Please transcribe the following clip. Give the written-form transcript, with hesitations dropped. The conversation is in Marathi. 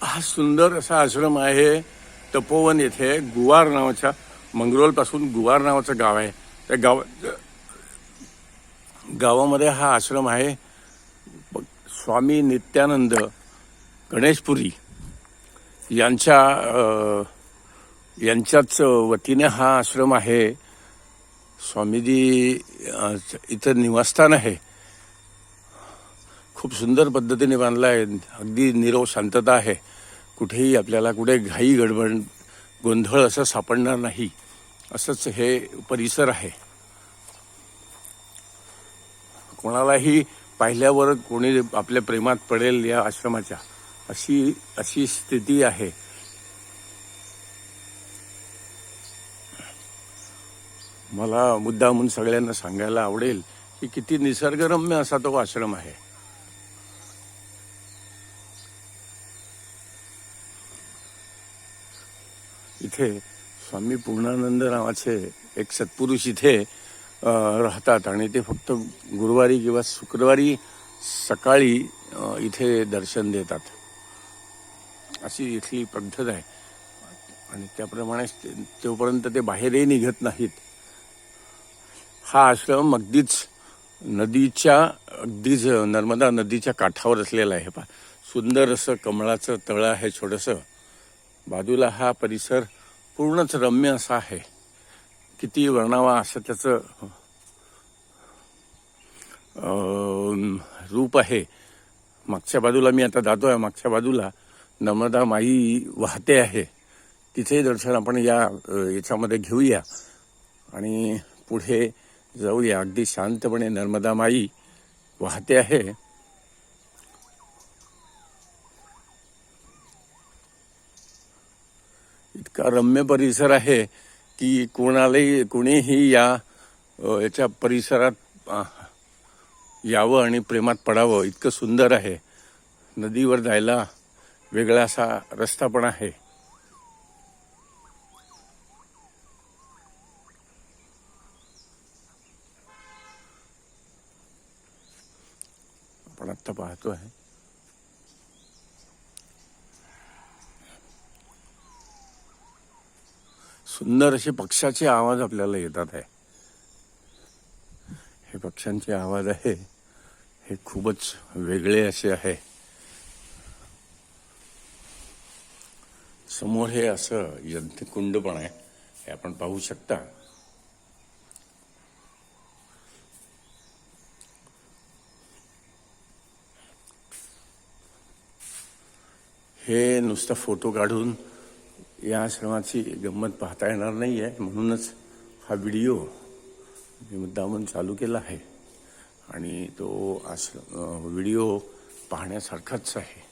हा सुंदर असा आश्रम आहे तपोवन येथे. गुवार नावाच्या मंगरोळपासून गुवार नावाचं गाव आहे. त्या गावामध्ये हा आश्रम आहे. स्वामी नित्यानंद गणेशपुरी यांच्याच वतीने हा आश्रम आहे. स्वामीजी इथं निवासस्थान आहे. खूप सुंदर पद्धतीने बांधला आहे. अगदी निरव शांतता आहे. कुठेही आपल्याला कुठे घाई गडबड गोंधळ असं सापडणार नाही, असंच हे परिसर आहे. कोणालाही पाहिल्यावर कोणी आपल्या प्रेमात पडेल या आश्रमाच्या, अशी स्थिती आहे. मला मुद्दामून सगळ्यांना सांगायला आवडेल की किती निसर्गरम्य असा तो आश्रम आहे. इथे स्वामी पूर्णानंद नावाचे एक सत्पुरुष इथे राहतात आणि ते फक्त गुरुवारी किंवा शुक्रवारी सकाळी इथे दर्शन देतात. अशी इथली पद्धत आहे आणि त्याप्रमाणे तोपर्यंत ते बाहेरही निघत नाहीत. हा आश्रम अगदीच नर्मदा नदीच्या काठावर असलेला आहे. सुंदर असं कमळाचं तळं आहे छोटंसं. बाजूला हा परिसर पूर्णच रम्य असा आहे. किती वर्णावा असं त्याचं रूप आहे. मागच्या बाजूला मी आता जातोय. मागच्या बाजूला नर्मदा माई वाहते आहे. तिथे दर्शन आपण याच्यामध्ये घेऊया आणि पुढे जाऊया. अगदी शांतपणे नर्मदा माई वाहते आहे. इतका रम्य परिसर आहे की कोणीही याच्या परिसरात यावं आणि प्रेमात पडावं, इतकं सुंदर आहे. नदीवर जायला वेगळा असा रस्ता पण आहे. आपण आत्ता पाहतो आहे सुंदर असे पक्ष्याचे आवाज आपल्याला येतात आहे. हे पक्ष्यांचे आवाज आहे, हे खूपच वेगळे असे आहे. समोर हे असं यज्ञकुंड पण आहे, हे आपण पाहू शकता. हे नुसतं फोटो काढून या आश्रमाची गंमत पाहता येणार नाही आहे, म्हणूनच हा व्हिडिओ मी मुद्दामून चालू केला आहे आणि तो व्हिडिओ पाहण्यासारखाच आहे.